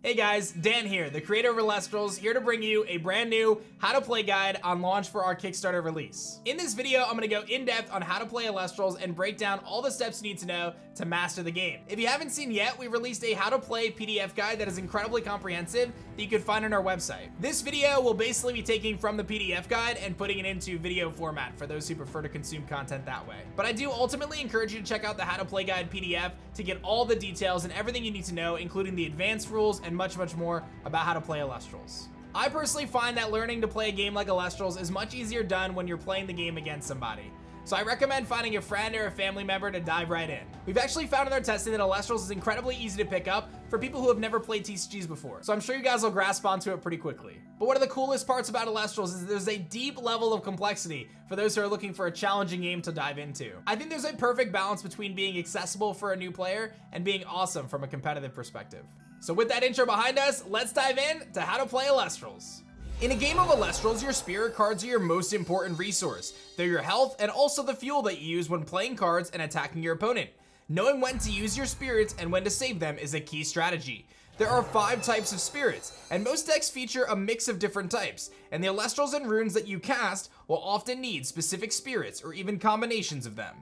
Hey guys, Dan here, the creator of Elestrals, here to bring you a brand new how to play guide on launch for our Kickstarter release. In this video, I'm gonna go in depth on how to play Elestrals and break down all the steps you need to know to master the game. If you haven't seen yet, we released a how to play PDF guide that is incredibly comprehensive that you can find on our website. This video will basically be taking from the PDF guide and putting it into video format for those who prefer to consume content that way. But I do ultimately encourage you to check out the how to play guide PDF to get all the details and everything you need to know, including the advanced rules and much more about how to play Elestrals. I personally find that learning to play a game like Elestrals is much easier done when you're playing the game against somebody. So I recommend finding a friend or a family member to dive right in. We've actually found in our testing that Elestrals is incredibly easy to pick up for people who have never played TCGs before. So I'm sure you guys will grasp onto it pretty quickly. But one of the coolest parts about Elestrals is there's a deep level of complexity for those who are looking for a challenging game to dive into. I think there's a perfect balance between being accessible for a new player and being awesome from a competitive perspective. So with that intro behind us, let's dive in to how to play Elestrals. In a game of Elestrals, your spirit cards are your most important resource. They're your health and also the fuel that you use when playing cards and attacking your opponent. Knowing when to use your spirits and when to save them is a key strategy. There are 5 types of spirits, and most decks feature a mix of different types, and the Elestrals and runes that you cast will often need specific spirits or even combinations of them.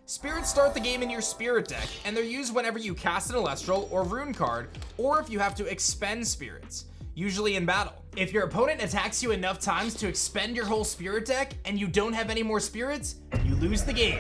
Spirits start the game in your spirit deck, and they're used whenever you cast an Elestral or rune card, or if you have to expend spirits, usually in battle. If your opponent attacks you enough times to expend your whole spirit deck, and you don't have any more spirits, you lose the game.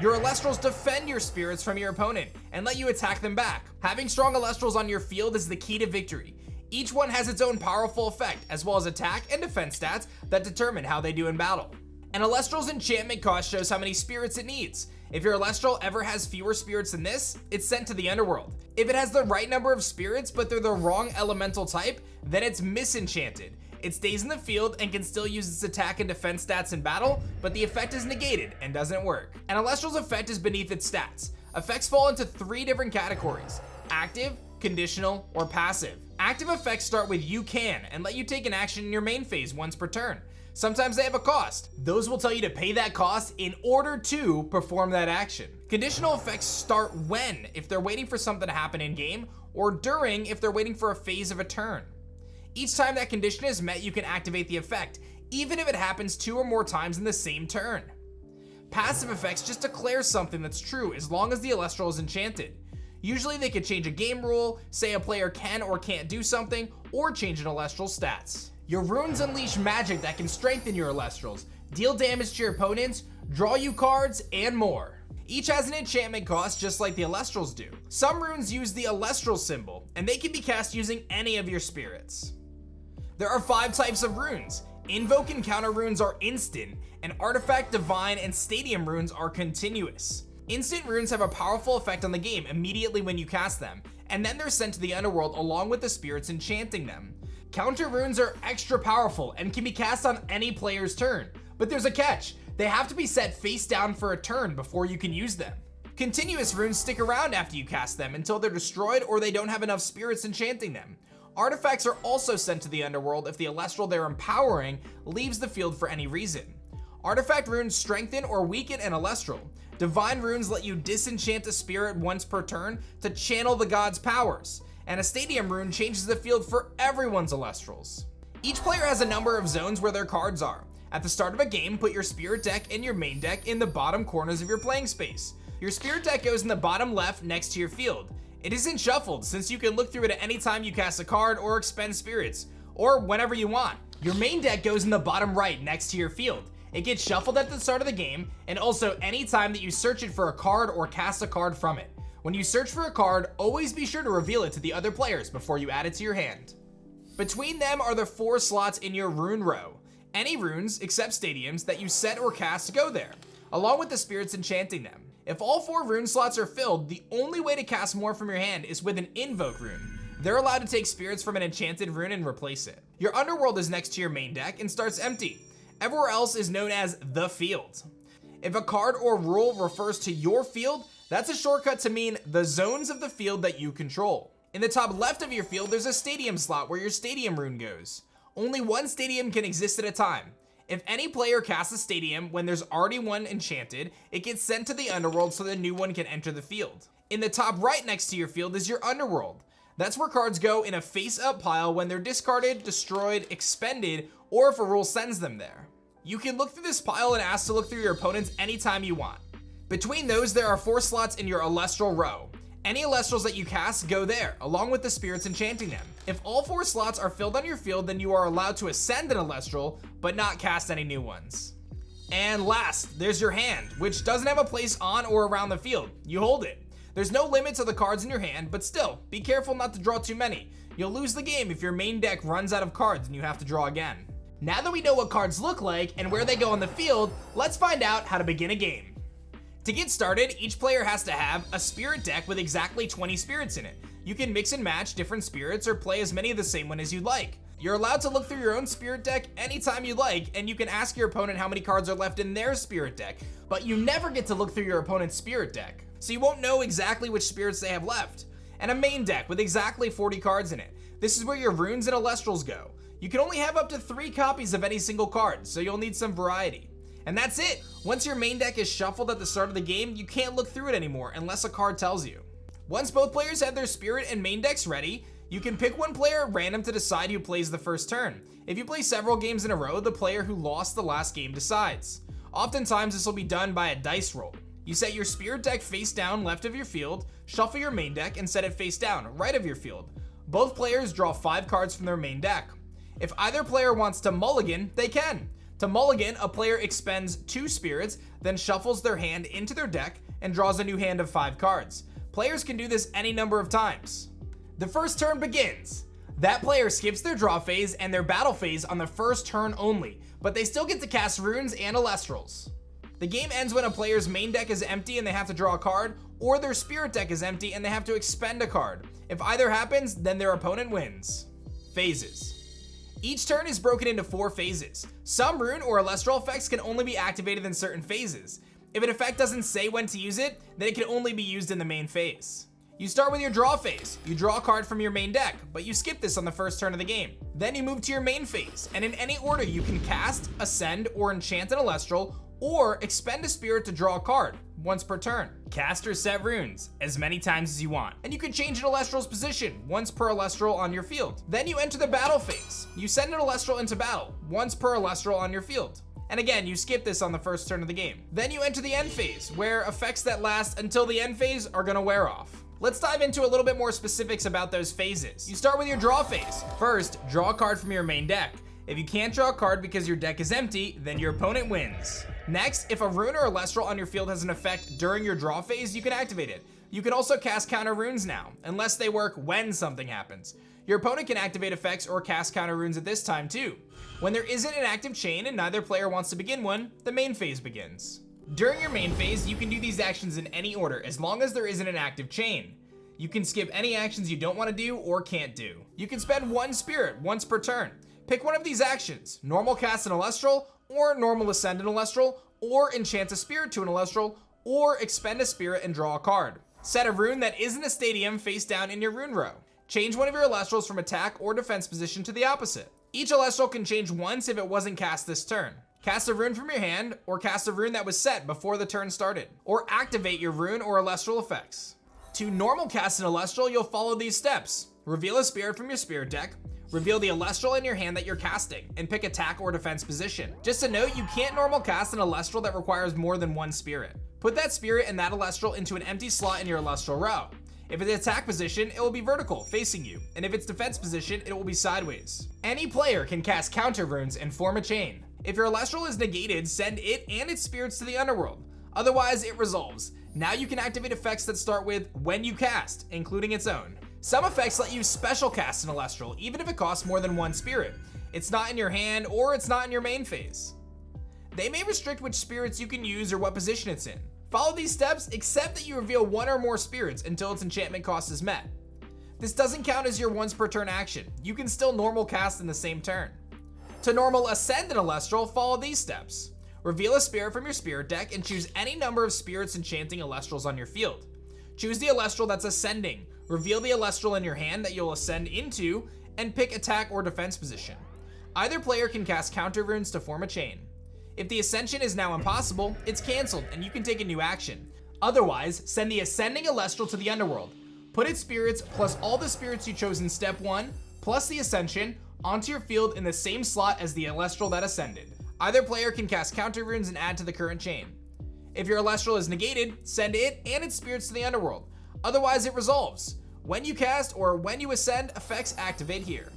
Your Elestrals defend your spirits from your opponent, and let you attack them back. Having strong Elestrals on your field is the key to victory. Each one has its own powerful effect, as well as attack and defense stats that determine how they do in battle. An Elestral's enchantment cost shows how many spirits it needs. If your Elestral ever has fewer spirits than this, it's sent to the underworld. If it has the right number of spirits, but they're the wrong elemental type, then it's misenchanted. It stays in the field and can still use its attack and defense stats in battle, but the effect is negated and doesn't work. An Elestral's effect is beneath its stats. Effects fall into 3 different categories: active, conditional, or passive. Active effects start with you can and let you take an action in your main phase once per turn. Sometimes they have a cost. Those will tell you to pay that cost in order to perform that action. Conditional effects start when, if they're waiting for something to happen in game, or during, if they're waiting for a phase of a turn. Each time that condition is met, you can activate the effect, even if it happens 2 or more times in the same turn. Passive effects just declare something that's true as long as the Elestral is enchanted. Usually they could change a game rule, say a player can or can't do something, or change an Elestral's stats. Your runes unleash magic that can strengthen your Elestrals, deal damage to your opponents, draw you cards, and more. Each has an enchantment cost just like the Elestrals do. Some runes use the Elestral symbol, and they can be cast using any of your spirits. There are 5 types of runes. Invoke and counter runes are instant, and artifact, divine, and stadium runes are continuous. Instant runes have a powerful effect on the game immediately when you cast them, and then they're sent to the underworld along with the spirits enchanting them. Counter runes are extra powerful and can be cast on any player's turn, but there's a catch. They have to be set face down for a turn before you can use them. Continuous runes stick around after you cast them until they're destroyed or they don't have enough spirits enchanting them. Artifacts are also sent to the underworld if the Elestral they're empowering leaves the field for any reason. Artifact runes strengthen or weaken an Elestral. Divine runes let you disenchant a spirit once per turn to channel the god's powers. And a stadium rune changes the field for everyone's Elestrals. Each player has a number of zones where their cards are. At the start of a game, put your spirit deck and your main deck in the bottom corners of your playing space. Your spirit deck goes in the bottom left next to your field. It isn't shuffled since you can look through it at any time you cast a card or expend spirits, or whenever you want. Your main deck goes in the bottom right next to your field. It gets shuffled at the start of the game, and also any time that you search it for a card or cast a card from it. When you search for a card, always be sure to reveal it to the other players before you add it to your hand. Between them are the 4 slots in your rune row. Any runes, except stadiums, that you set or cast go there, along with the spirits enchanting them. If all 4 rune slots are filled, the only way to cast more from your hand is with an invoke rune. They're allowed to take spirits from an enchanted rune and replace it. Your underworld is next to your main deck and starts empty. Everywhere else is known as the field. If a card or rule refers to your field, that's a shortcut to mean the zones of the field that you control. In the top left of your field, there's a stadium slot where your stadium rune goes. Only one stadium can exist at a time. If any player casts a stadium when there's already one enchanted, it gets sent to the underworld so the new one can enter the field. In the top right next to your field is your underworld. That's where cards go in a face-up pile when they're discarded, destroyed, expended, or if a rule sends them there. You can look through this pile and ask to look through your opponents anytime you want. Between those, there are 4 slots in your Elestral row. Any Elestrals that you cast go there, along with the spirits enchanting them. If all 4 slots are filled on your field, then you are allowed to ascend an Elestral, but not cast any new ones. And last, there's your hand, which doesn't have a place on or around the field. You hold it. There's no limit to the cards in your hand, but still, be careful not to draw too many. You'll lose the game if your main deck runs out of cards and you have to draw again. Now that we know what cards look like and where they go on the field, let's find out how to begin a game. To get started, each player has to have a spirit deck with exactly 20 spirits in it. You can mix and match different spirits or play as many of the same one as you'd like. You're allowed to look through your own spirit deck anytime you like, and you can ask your opponent how many cards are left in their spirit deck, but you never get to look through your opponent's spirit deck, so you won't know exactly which spirits they have left. And a main deck with exactly 40 cards in it. This is where your runes and Elestrals go. You can only have up to 3 copies of any single card, so you'll need some variety. And that's it! Once your main deck is shuffled at the start of the game, you can't look through it anymore unless a card tells you. Once both players have their spirit and main decks ready, you can pick one player at random to decide who plays the first turn. If you play several games in a row, the player who lost the last game decides. Oftentimes this will be done by a dice roll. You set your spirit deck face down left of your field, shuffle your main deck, and set it face down right of your field. Both players draw 5 cards from their main deck. If either player wants to mulligan, they can. To mulligan, a player expends 2 spirits, then shuffles their hand into their deck and draws a new hand of 5 cards. Players can do this any number of times. The first turn begins. That player skips their draw phase and their battle phase on the first turn only, but they still get to cast runes and Elestrals. The game ends when a player's main deck is empty and they have to draw a card, or their spirit deck is empty and they have to expend a card. If either happens, then their opponent wins. Phases. Each turn is broken into 4 phases. Some rune or Elestral effects can only be activated in certain phases. If an effect doesn't say when to use it, then it can only be used in the main phase. You start with your draw phase. You draw a card from your main deck, but you skip this on the first turn of the game. Then you move to your main phase, and in any order you can cast, ascend, or enchant an Elestral, or expend a spirit to draw a card, once per turn. Cast or set runes, as many times as you want. And you can change an Elestral's position, once per Elestral on your field. Then you enter the battle phase. You send an Elestral into battle, once per Elestral on your field. And again, you skip this on the first turn of the game. Then you enter the end phase, where effects that last until the end phase are gonna wear off. Let's dive into a little bit more specifics about those phases. You start with your draw phase. First, draw a card from your main deck. If you can't draw a card because your deck is empty, then your opponent wins. Next, if a rune or Elestral on your field has an effect during your draw phase, you can activate it. You can also cast counter runes now, unless they work when something happens. Your opponent can activate effects or cast counter runes at this time too. When there isn't an active chain and neither player wants to begin one, the main phase begins. During your main phase, you can do these actions in any order as long as there isn't an active chain. You can skip any actions you don't want to do or can't do. You can spend 1 spirit once per turn. Pick one of these actions: normal cast an Elestral, or normal ascend an Elestral, or enchant a spirit to an Elestral, or expend a spirit and draw a card. Set a rune that isn't a stadium face down in your rune row. Change one of your Elestrals from attack or defense position to the opposite. Each Elestral can change once if it wasn't cast this turn. Cast a rune from your hand, or cast a rune that was set before the turn started, or activate your rune or Elestral effects. To normal cast an Elestral, you'll follow these steps. Reveal a spirit from your spirit deck, reveal the Elestral in your hand that you're casting, and pick attack or defense position. Just a note, you can't normal cast an Elestral that requires more than 1 spirit. Put that spirit and that Elestral into an empty slot in your Elestral row. If it's attack position, it will be vertical, facing you, and if it's defense position, it will be sideways. Any player can cast counter runes and form a chain. If your Elestral is negated, send it and its spirits to the underworld. Otherwise, it resolves. Now you can activate effects that start with when you cast, including its own. Some effects let you special cast an Elestral, even if it costs more than 1 spirit. It's not in your hand, or it's not in your main phase. They may restrict which spirits you can use or what position it's in. Follow these steps, except that you reveal 1 or more spirits until its enchantment cost is met. This doesn't count as your once per turn action. You can still normal cast in the same turn. To normal ascend an Elestral, follow these steps. Reveal a spirit from your spirit deck and choose any number of spirits enchanting Elestrals on your field. Choose the Elestral that's ascending. Reveal the Elestral in your hand that you'll ascend into, and pick attack or defense position. Either player can cast counter runes to form a chain. If the ascension is now impossible, it's cancelled and you can take a new action. Otherwise, send the ascending Elestral to the underworld. Put its spirits plus all the spirits you chose in step 1 plus the Ascension onto your field in the same slot as the Elestral that ascended. Either player can cast counter runes and add to the current chain. If your Elestral is negated, send it and its spirits to the underworld. Otherwise, it resolves. When you cast or when you ascend, effects activate here.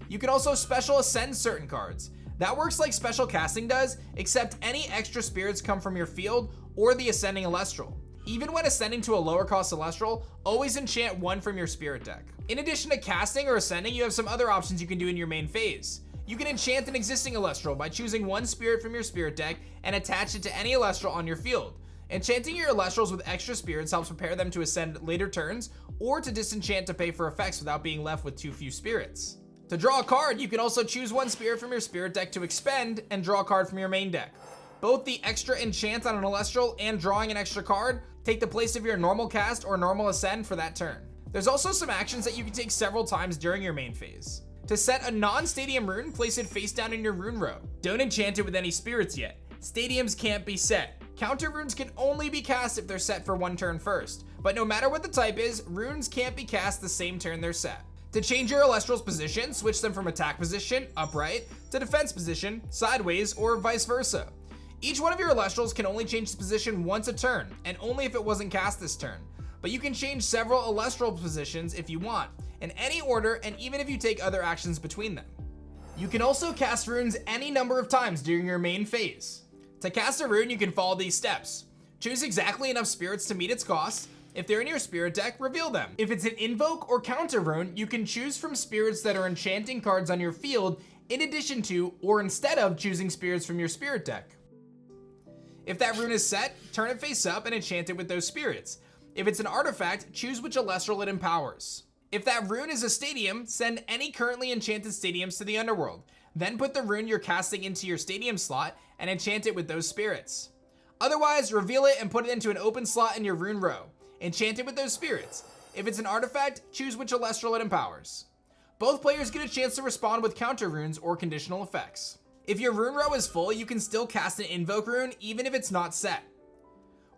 You can also special ascend certain cards. That works like special casting does, except any extra spirits come from your field or the ascending Elestral. Even when ascending to a lower cost Elestral, always enchant one from your spirit deck. In addition to casting or ascending, you have some other options you can do in your main phase. You can enchant an existing Elestral by choosing one spirit from your spirit deck and attach it to any Elestral on your field. Enchanting your Elestrals with extra spirits helps prepare them to ascend later turns or to disenchant to pay for effects without being left with too few spirits. To draw a card, you can also choose one spirit from your spirit deck to expend and draw a card from your main deck. Both the extra enchant on an Elestral and drawing an extra card take the place of your normal cast or normal ascend for that turn. There's also some actions that you can take several times during your main phase. To set a non-stadium rune, place it face down in your rune row. Don't enchant it with any spirits yet. Stadiums can't be set. Counter runes can only be cast if they're set for one turn first, but no matter what the type is, runes can't be cast the same turn they're set. To change your Elestral's position, switch them from attack position, upright, to defense position, sideways, or vice versa. Each one of your Elestrals can only change its position once a turn, and only if it wasn't cast this turn. But you can change several Elestral positions if you want, in any order, and even if you take other actions between them. You can also cast runes any number of times during your main phase. To cast a rune, you can follow these steps. Choose exactly enough spirits to meet its cost. If they're in your spirit deck, reveal them. If it's an invoke or counter rune, you can choose from spirits that are enchanting cards on your field in addition to or instead of choosing spirits from your spirit deck. If that rune is set, turn it face up and enchant it with those spirits. If it's an artifact, choose which Elestral it empowers. If that rune is a stadium, send any currently enchanted stadiums to the underworld. Then put the rune you're casting into your stadium slot and enchant it with those spirits. Otherwise, reveal it and put it into an open slot in your rune row. Enchant it with those spirits. If it's an artifact, choose which Elestral it empowers. Both players get a chance to respond with counter runes or conditional effects. If your rune row is full, you can still cast an invoke rune even if it's not set.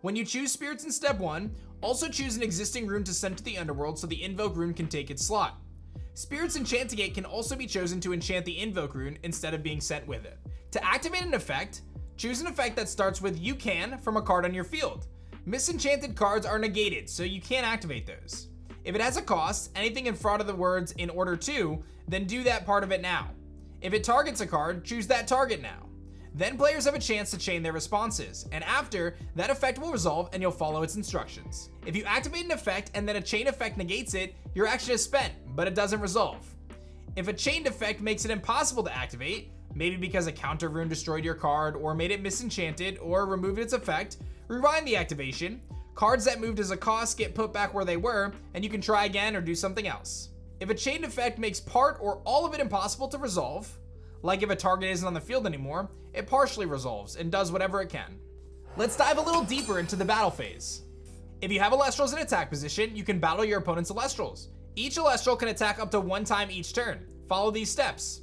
When you choose spirits in step 1, also choose an existing rune to send to the underworld so the invoke rune can take its slot. Spirits enchanting it can also be chosen to enchant the invoke rune instead of being sent with it. To activate an effect, choose an effect that starts with "you can" from a card on your field. Misenchanted cards are negated, so you can't activate those. If it has a cost, anything in front of the words "in order to," then do that part of it now. If it targets a card, choose that target now. Then players have a chance to chain their responses, and after, that effect will resolve and you'll follow its instructions. If you activate an effect and then a chain effect negates it, your action is spent, but it doesn't resolve. If a chained effect makes it impossible to activate, maybe because a counter rune destroyed your card or made it misenchanted or removed its effect, rewind the activation. Cards that moved as a cost get put back where they were, and you can try again or do something else. If a chained effect makes part or all of it impossible to resolve, like if a target isn't on the field anymore, it partially resolves and does whatever it can. Let's dive a little deeper into the battle phase. If you have Elestrals in attack position, you can battle your opponent's Elestrals. Each Elestral can attack up to one time each turn. Follow these steps.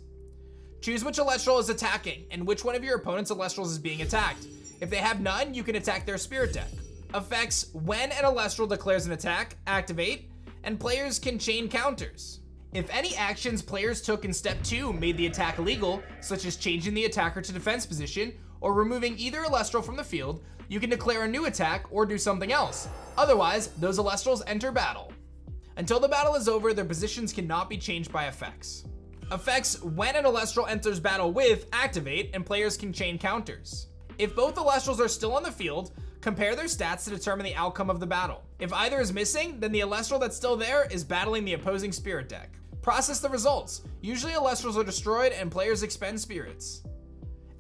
Choose which Elestral is attacking and which one of your opponent's Elestrals is being attacked. If they have none, you can attack their spirit deck. Effects: when an Elestral declares an attack, activate, and players can chain counters. If any actions players took in step 2 made the attack illegal, such as changing the attacker to defense position or removing either Elestral from the field, you can declare a new attack or do something else. Otherwise, those Elestrals enter battle. Until the battle is over, their positions cannot be changed by effects. Effects: when an Elestral enters battle with, activate, and players can chain counters. If both Elestrals are still on the field, compare their stats to determine the outcome of the battle. If either is missing, then the Elestral that's still there is battling the opposing spirit deck. Process the results. Usually Elestrals are destroyed and players expend spirits.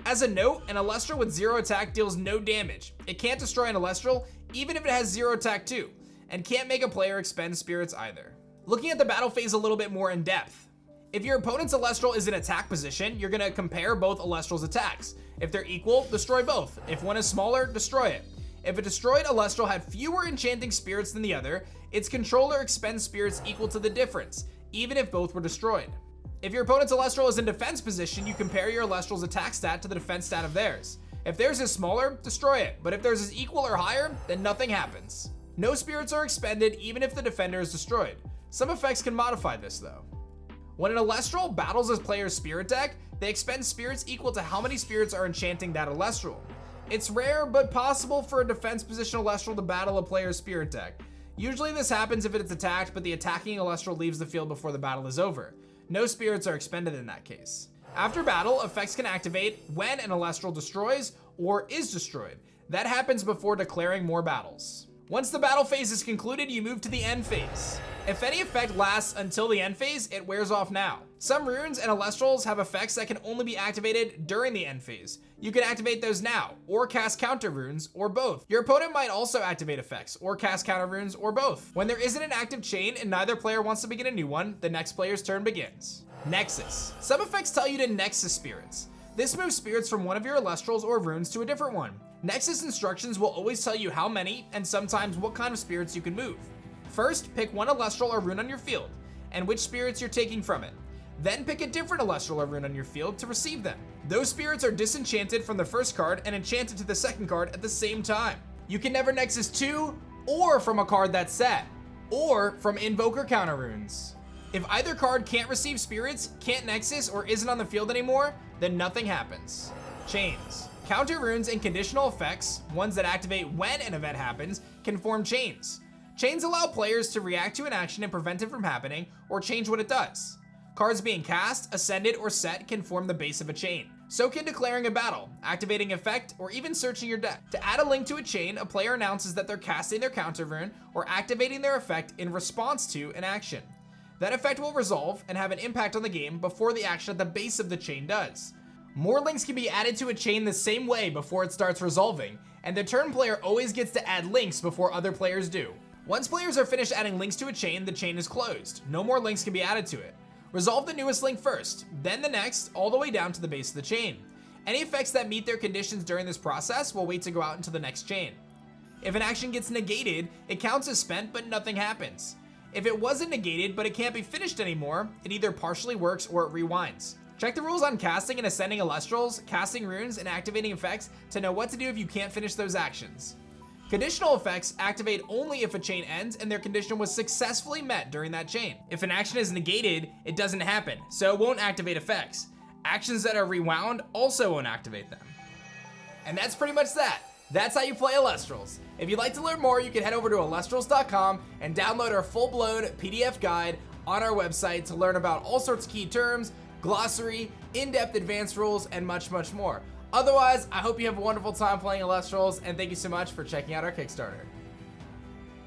As a note, an Elestral with 0 attack deals no damage. It can't destroy an Elestral even if it has 0 attack too, and can't make a player expend spirits either. Looking at the battle phase a little bit more in depth. If your opponent's Elestral is in attack position, you're going to compare both Elestrals' attacks. If they're equal, destroy both. If one is smaller, destroy it. If a destroyed Elestral had fewer enchanting spirits than the other, its controller expends spirits equal to the difference, even if both were destroyed. If your opponent's Elestral is in defense position, you compare your Elestral's attack stat to the defense stat of theirs. If theirs is smaller, destroy it, but if theirs is equal or higher, then nothing happens. No spirits are expended even if the defender is destroyed. Some effects can modify this though. When an Elestral battles a player's spirit deck, they expend spirits equal to how many spirits are enchanting that Elestral. It's rare but possible for a defense position Elestral to battle a player's spirit deck. Usually this happens if it's attacked, but the attacking Elestral leaves the field before the battle is over. No spirits are expended in that case. After battle, effects can activate when an Elestral destroys or is destroyed. That happens before declaring more battles. Once the battle phase is concluded, you move to the end phase. If any effect lasts until the end phase, it wears off now. Some runes and Elestrals have effects that can only be activated during the end phase. You can activate those now, or cast counter runes, or both. Your opponent might also activate effects, or cast counter runes, or both. When there isn't an active chain and neither player wants to begin a new one, the next player's turn begins. Nexus. Some effects tell you to Nexus spirits. This moves spirits from one of your Elestrals or runes to a different one. Nexus instructions will always tell you how many and sometimes what kind of spirits you can move. First, pick one Elestral or rune on your field and which spirits you're taking from it. Then pick a different Elestral or rune on your field to receive them. Those spirits are disenchanted from the first card and enchanted to the second card at the same time. You can never Nexus to or from a card that's set, or from invoker counter runes. If either card can't receive spirits, can't Nexus, or isn't on the field anymore, then nothing happens. Chains. Counter runes and conditional effects, ones that activate when an event happens, can form chains. Chains allow players to react to an action and prevent it from happening, or change what it does. Cards being cast, ascended, or set can form the base of a chain. So can declaring a battle, activating effect, or even searching your deck. To add a link to a chain, a player announces that they're casting their counter rune or activating their effect in response to an action. That effect will resolve and have an impact on the game before the action at the base of the chain does. More links can be added to a chain the same way before it starts resolving, and the turn player always gets to add links before other players do. Once players are finished adding links to a chain, the chain is closed. No more links can be added to it. Resolve the newest link first, then the next, all the way down to the base of the chain. Any effects that meet their conditions during this process will wait to go out into the next chain. If an action gets negated, it counts as spent, but nothing happens. If it wasn't negated, but it can't be finished anymore, it either partially works or it rewinds. Check the rules on casting and ascending Elestrals, casting runes, and activating effects to know what to do if you can't finish those actions. Conditional effects activate only if a chain ends and their condition was successfully met during that chain. If an action is negated, it doesn't happen, so it won't activate effects. Actions that are rewound also won't activate them. And that's pretty much that. That's how you play Elestrals. If you'd like to learn more, you can head over to Elestrals.com and download our full-blown PDF guide on our website to learn about all sorts of key terms, glossary, in-depth advanced rules, and much, much more. Otherwise, I hope you have a wonderful time playing Elestrals, and thank you so much for checking out our Kickstarter.